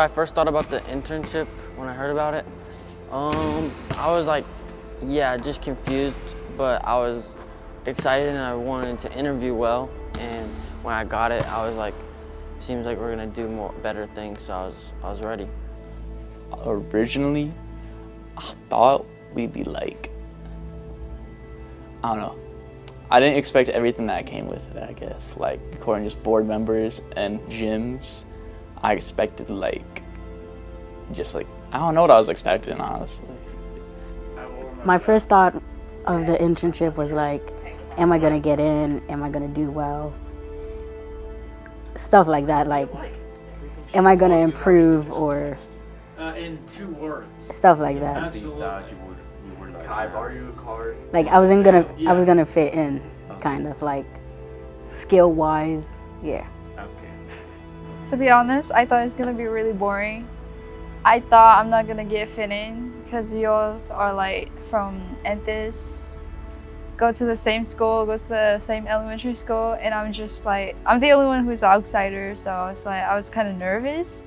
I first thought about the internship when I heard about it, I was like, yeah, just confused, but I was excited and I wanted to interview well. And when I got it, I was like, seems like we're gonna do better things, so I was ready. Originally, I thought we'd be like, I don't know. I didn't expect everything that came with it, I guess. Like, according to just board members and gyms, I expected like, just like, I don't know what I was expecting, honestly. My first thought of the internship was like, am I gonna get in? Am I gonna do well? Stuff like that, like, am I gonna improve or in 2 words. stuff like that. Absolutely. Can I borrow you a card? Like I was gonna fit in, kind of like skill wise, yeah. To be honest, I thought it's gonna be really boring. I thought I'm not gonna get fit in because yours are like from Entis, go to the same school, go to the same elementary school, and I'm just like, I'm the only one who's an outsider, so it's like I was kind of nervous,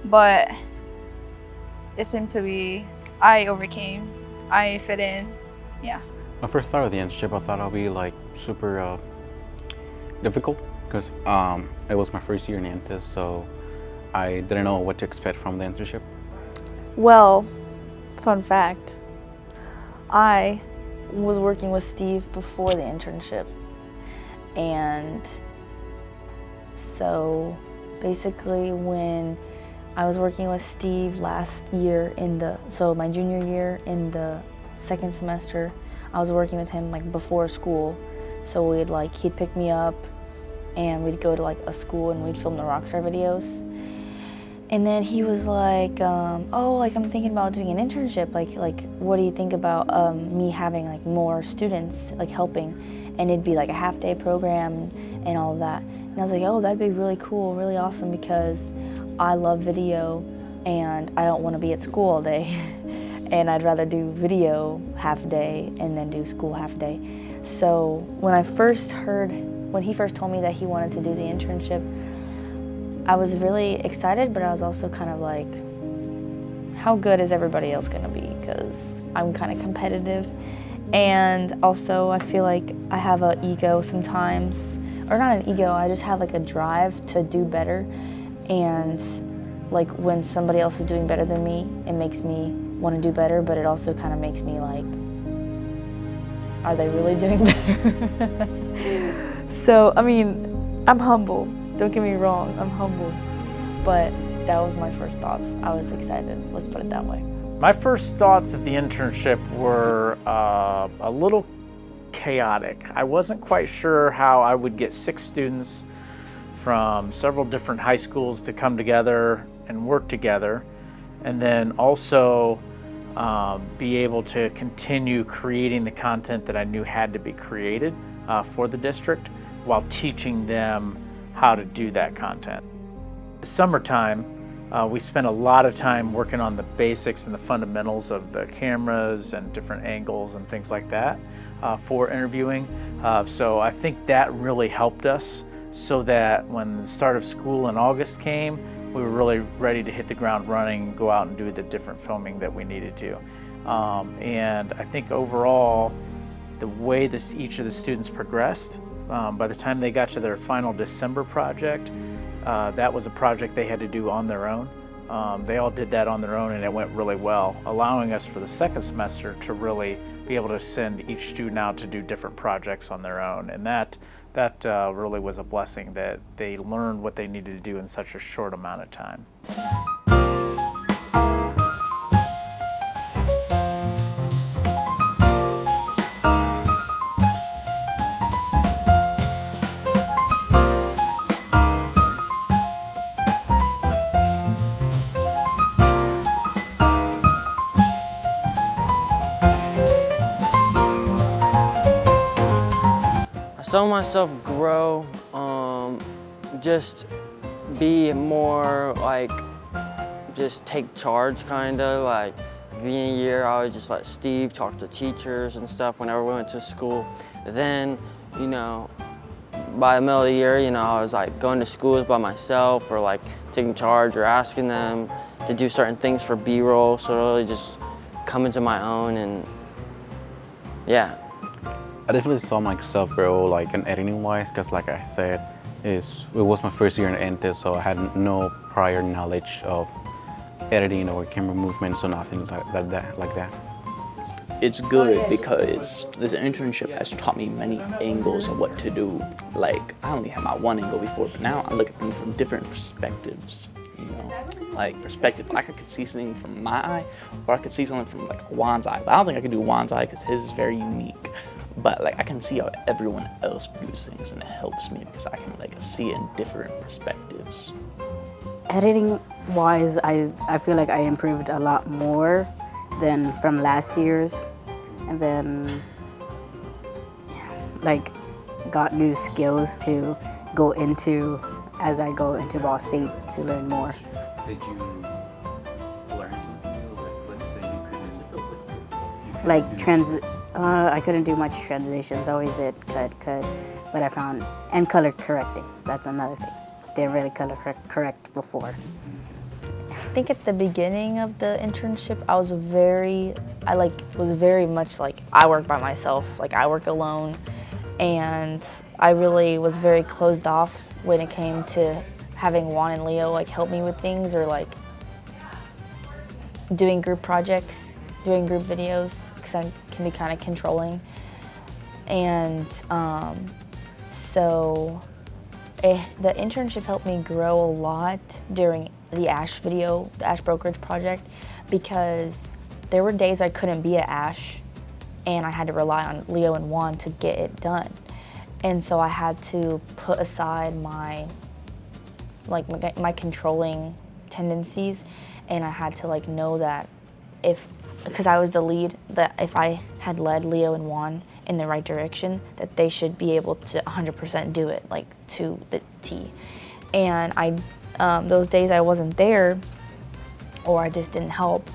but it seemed to be, I overcame, I fit in, yeah. My first thought of the internship, I thought it'll be like super difficult because it was my first year in Antis, so I didn't know what to expect from the internship. Well, fun fact, I was working with Steve before the internship, and so basically when I was working with Steve last year so my junior year in the second semester, I was working with him like before school, so he'd pick me up and we'd go to like a school and we'd film the Rockstar videos. And then he was like, oh, like I'm thinking about doing an internship. Like, what do you think about me having like more students like helping? And it'd be like a half-day program and all of that. And I was like, oh, that'd be really cool, really awesome, because I love video and I don't want to be at school all day. And I'd rather do video half a day and then do school half a day. So when he first told me that he wanted to do the internship, I was really excited, but I was also kind of like, how good is everybody else gonna be? Because I'm kind of competitive. And also I feel like I have an ego sometimes, or not an ego, I just have like a drive to do better. And like when somebody else is doing better than me, it makes me want to do better, but it also kind of makes me like, are they really doing better? So, I mean, I'm humble. Don't get me wrong, I'm humble, but that was my first thoughts. I was excited, let's put it that way. My first thoughts of the internship were a little chaotic. I wasn't quite sure how I would get 6 students from several different high schools to come together and work together, and then also be able to continue creating the content that I knew had to be created for the district while teaching them how to do that content. Summertime, we spent a lot of time working on the basics and the fundamentals of the cameras and different angles and things like that for interviewing. So I think that really helped us so that when the start of school in August came, we were really ready to hit the ground running, go out and do the different filming that we needed to. And I think overall, the way each of the students progressed, by the time they got to their final December project, that was a project they had to do on their own. They all did that on their own and it went really well, allowing us for the second semester to really be able to send each student out to do different projects on their own. And that really was a blessing that they learned what they needed to do in such a short amount of time. I saw myself grow, just be more like, just take charge kinda, like beginning of the year I would just let Steve talk to teachers and stuff whenever we went to school. Then, you know, by the middle of the year, you know, I was like going to schools by myself or like taking charge or asking them to do certain things for B-roll. So really just come into my own, and yeah. I definitely saw myself grow like in editing wise, because like I said, it was my first year in Internship, so I had no prior knowledge of editing or camera movements or nothing like that. It's good because this internship has taught me many angles of what to do. Like, I only had my one angle before, but now I look at them from different perspectives, you know? Like, perspective, like I could see something from my eye, or I could see something from like Juan's eye. But I don't think I could do Juan's eye because his is very unique. But like, I can see how everyone else views things, and it helps me because I can like see it in different perspectives. Editing wise, I feel like I improved a lot more than from last year's, and then like got new skills to go into as I go into Ball State to learn more. Did you learn something new? Let's say you couldn't. I couldn't do much transitions. I always did cut, but I found, and color correcting. That's another thing. Didn't really color correct before. I think at the beginning of the internship, I was very much like, I work by myself, like I work alone, and I really was very closed off when it came to having Juan and Leo like help me with things, or like doing group projects, doing group videos, because I can be kind of controlling. And so the internship helped me grow a lot during the ASH brokerage project, because there were days I couldn't be at ASH and I had to rely on Leo and Juan to get it done. And so I had to put aside my controlling tendencies, and I had to like know that because I was the lead, that if I had led Leo and Juan in the right direction, that they should be able to 100% do it, like to the T. And those days I wasn't there, or I just didn't help,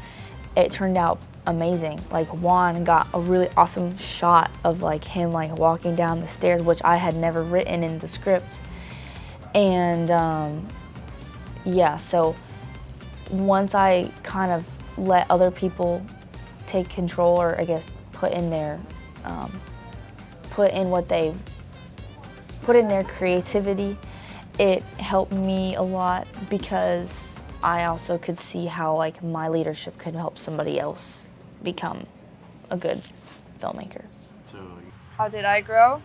it turned out amazing. Like Juan got a really awesome shot of like him like walking down the stairs, which I had never written in the script. And yeah, so once I kind of let other people take control, or I guess put in their creativity, it helped me a lot, because I also could see how like my leadership could help somebody else become a good filmmaker. How did I grow?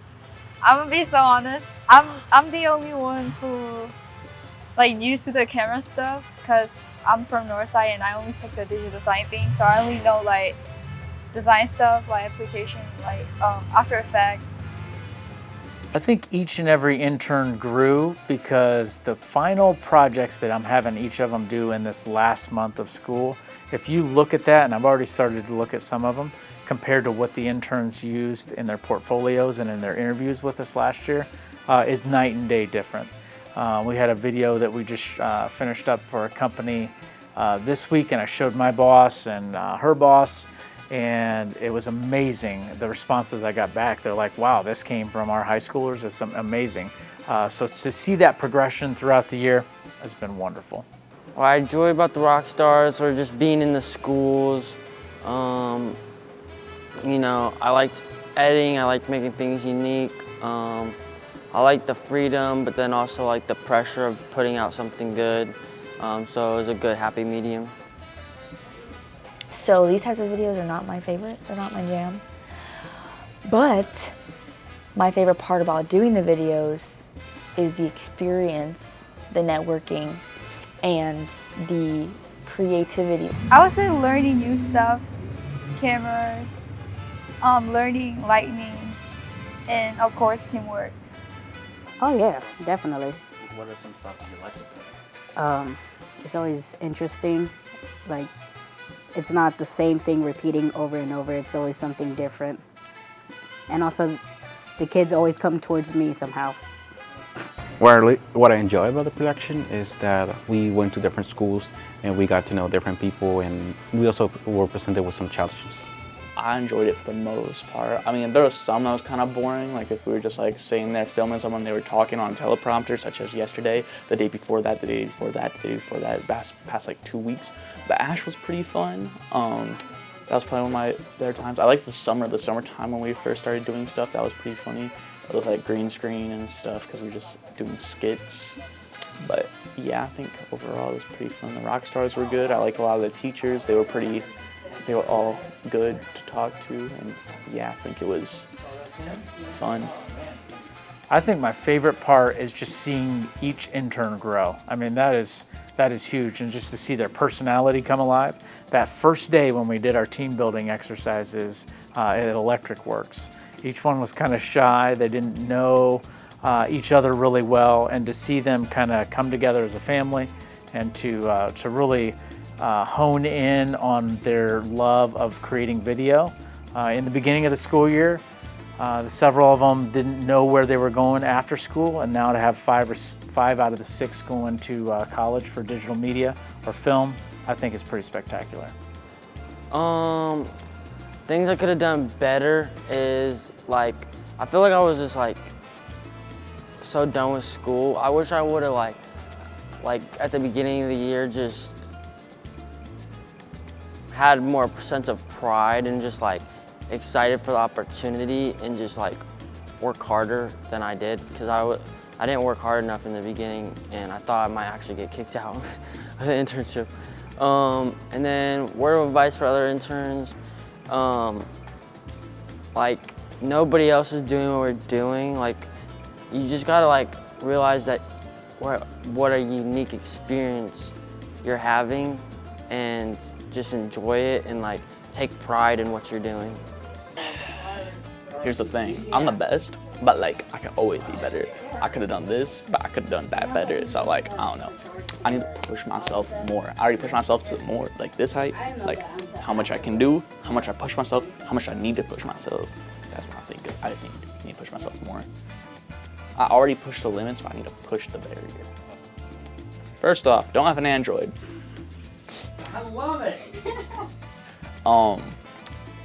I'm gonna be so honest. I'm the only one who like used to the camera stuff, because I'm from Northside and I only took the digital design thing, so I only know like design stuff, like application, like After Effects. I think each and every intern grew, because the final projects that I'm having each of them do in this last month of school, if you look at that, and I've already started to look at some of them, compared to what the interns used in their portfolios and in their interviews with us last year, is night and day different. We had a video that we just finished up for a company this week, and I showed my boss and her boss, and it was amazing, the responses I got back. They're like, wow, this came from our high schoolers. It's amazing. So to see that progression throughout the year has been wonderful. What I enjoy about the Rockstars, or just being in the schools, you know, I liked editing, I liked making things unique. I like the freedom, but then also like the pressure of putting out something good. So it was a good, happy medium. So these types of videos are not my favorite, they're not my jam. But my favorite part about doing the videos is the experience, the networking, and the creativity. I would say learning new stuff, cameras, learning lightnings, and of course teamwork. Oh yeah, definitely. What are some stuff you like with that? It's always interesting. Like, it's not the same thing repeating over and over. It's always something different. And also, the kids always come towards me somehow. What I enjoy about the production is that we went to different schools and we got to know different people, and we also were presented with some challenges. I enjoyed it for the most part. I mean, there was some that was kind of boring, like if we were just like sitting there filming someone, they were talking on a teleprompter, such as yesterday, the day before that, the day before that, the day before that, past like 2 weeks. But Ash was pretty fun. That was probably one of my better times. I liked the summertime when we first started doing stuff. That was pretty funny with like green screen and stuff because we were just doing skits. But yeah, I think overall it was pretty fun. The rock stars were good. I liked a lot of the teachers. They were all good to talk to. And yeah, I think it was fun. I think my favorite part is just seeing each intern grow. I mean, that is huge, and just to see their personality come alive. That first day when we did our team building exercises at Electric Works, each one was kind of shy. They didn't know each other really well, and to see them kind of come together as a family and to really hone in on their love of creating video. In the beginning of the school year, several of them didn't know where they were going after school, and now to have five out of the 6 going to college for digital media or film, I think is pretty spectacular. Things I could have done better is like, I feel like I was just like so done with school. I wish I would have like at the beginning of the year just had more sense of pride and just like excited for the opportunity and just like work harder than I did, because I didn't work hard enough in the beginning and I thought I might actually get kicked out of the internship. And then word of advice for other interns, like nobody else is doing what we're doing. Like you just gotta like realize that what a unique experience you're having and just enjoy it and like take pride in what you're doing. Here's the thing, I'm the best, but like I can always be better. I could have done this, but I could have done that better. So like, I don't know. I need to push myself more. I already pushed myself to more, like this height, like how much I can do, how much I push myself, how much I need to push myself. That's what I think. I think I need to push myself more. I already pushed the limits, but I need to push the barrier. First off, don't have an Android. I love it.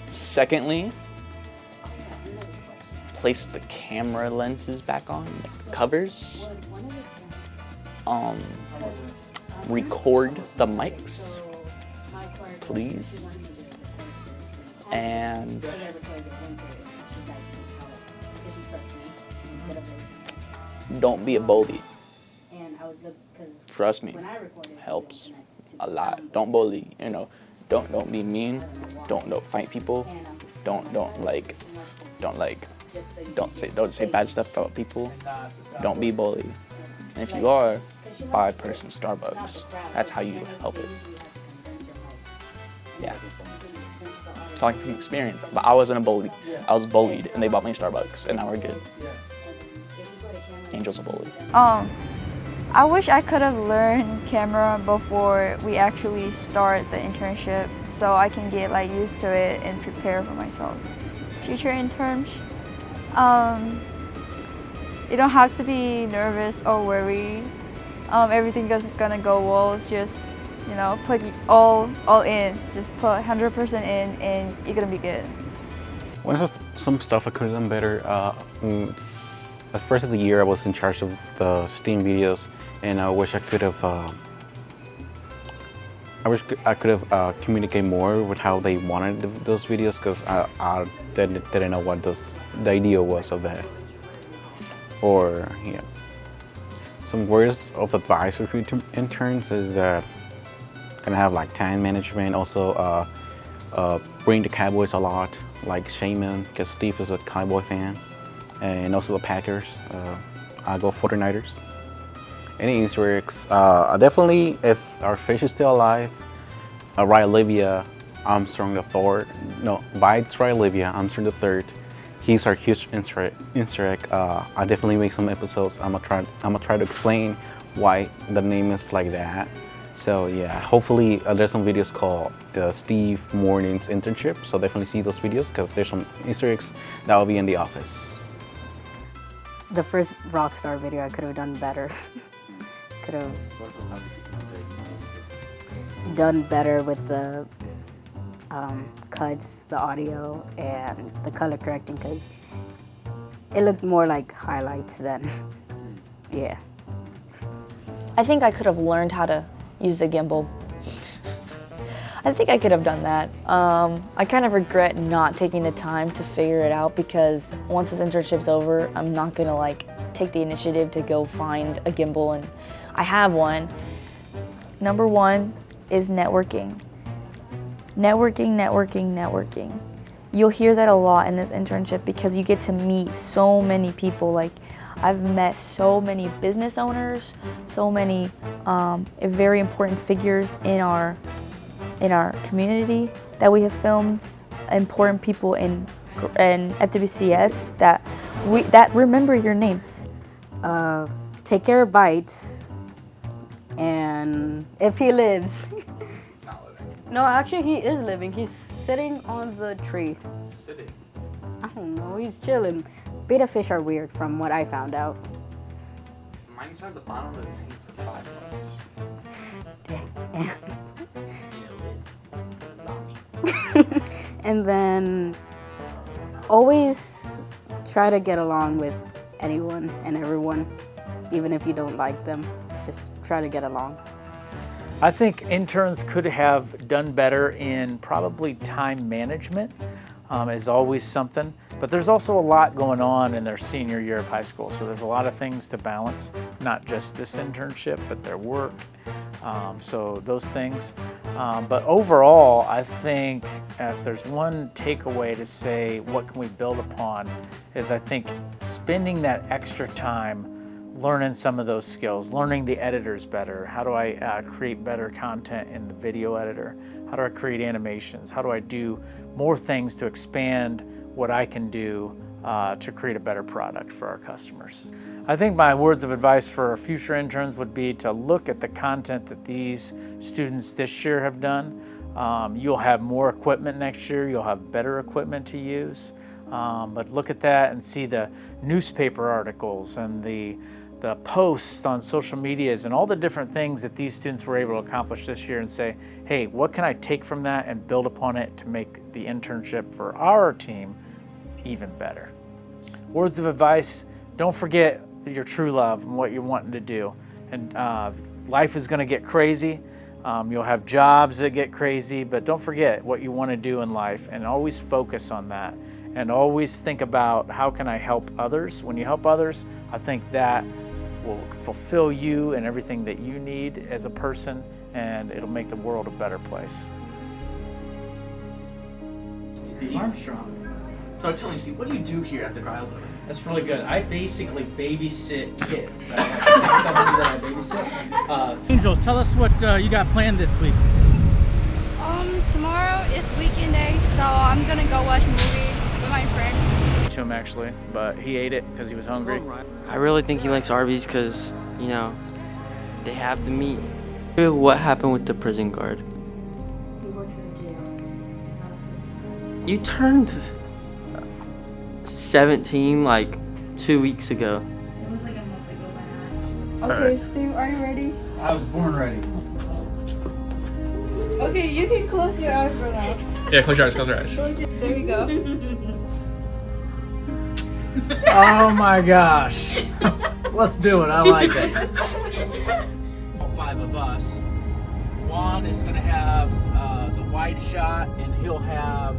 Secondly, place the camera lenses back on, like the covers. Record the mics, please. And don't be a bully. Trust me, helps a lot. Don't bully, you know. Don't be mean. Don't fight people. Don't say bad stuff about people. Don't be a bully. And if you are, buy a person Starbucks. That's how you help it. Yeah. Talking from experience, but I wasn't a bully. I was bullied, and they bought me Starbucks, and now we're good. Angel's a bully. I wish I could have learned camera before we actually start the internship, so I can get like used to it and prepare for myself. Future interns, you don't have to be nervous or worried. Everything is gonna go well. It's just, you know, put all in. Just put 100% in, and you're gonna be good. Some stuff I could have done better. At first of the year, I was in charge of the STEAM videos, and I wish I could have. I wish I could have communicated more with how they wanted those videos, because I didn't know what the idea was of that. Or yeah, some words of advice for future interns is that gonna have like time management. Also, bring the Cowboys a lot, like Shaman, because Steve is a Cowboy fan. And also the Packers. I go 49ers. Any Easter eggs? Definitely, if our fish is still alive, Ray Olivia Armstrong III. No, Bites Ray Olivia Armstrong III. He's our huge Easter egg. I definitely make some episodes. I'm gonna try to explain why the name is like that. So yeah, hopefully there's some videos called Steve Morning's Internship. So definitely see those videos, because there's some Easter eggs that will be in the office. The first Rockstar video I could have done better. Could have done better with the cuts, the audio, and the color correcting, because it looked more like highlights than, yeah. I think I could have learned how to use a gimbal. I think I could have done that. I kind of regret not taking the time to figure it out, because once this internship's over, I'm not gonna like take the initiative to go find a gimbal, and I have one. Number one is networking. Networking, networking, networking. You'll hear that a lot in this internship because you get to meet so many people. Like, I've met so many business owners, so many very important figures in our community that we have filmed, important people in FWCS that remember your name. Take care of Bites, and if he lives. It's not living. No, actually he is living. He's sitting on the tree. Sitting. I don't know, he's chilling. Betta fish are weird from what I found out. Mine's at the bottom of the thing for $5. And then always try to get along with anyone and everyone, even if you don't like them. Just try to get along. I think interns could have done better in probably time management, is always something. But there's also a lot going on in their senior year of high school, so there's a lot of things to balance, not just this internship, but their work, so those things. But overall, I think if there's one takeaway to say what can we build upon, is I think spending that extra time learning some of those skills, learning the editors better. How do I create better content in the video editor? How do I create animations? How do I do more things to expand what I can do to create a better product for our customers? I think my words of advice for future interns would be to look at the content that these students this year have done. You'll have more equipment next year, you'll have better equipment to use, but look at that and see the newspaper articles and the posts on social medias and all the different things that these students were able to accomplish this year, and say, hey, what can I take from that and build upon it to make the internship for our team even better? Words of advice: don't forget your true love and what you're wanting to do. And life is gonna get crazy. You'll have jobs that get crazy, but don't forget what you wanna do in life, and always focus on that. And always think about, how can I help others? When you help others, I think that will fulfill you and everything that you need as a person, and it'll make the world a better place. Steve Armstrong. So tell me, Steve, what do you do here at the Cryo Lab? That's really good. I basically babysit kids. I have 6 of them that I babysit. Angel, tell us what you got planned this week. Tomorrow is weekend day, so I'm gonna go watch a movie with my friends. To him actually, but he ate it because he was hungry. I really think he likes Arby's because, you know, they have the meat. What happened with the prison guard? He works in a jail. He's not a prison. You turned 17 like 2 weeks ago. It was like a month ago by now. Okay, Steve, are you ready? I was born ready. Okay, you can close your eyes for now. Yeah, close your eyes, close your eyes. There you go. Oh my gosh. Let's do it. I like it. All 5 of us. Juan is going to have the wide shot, and he'll have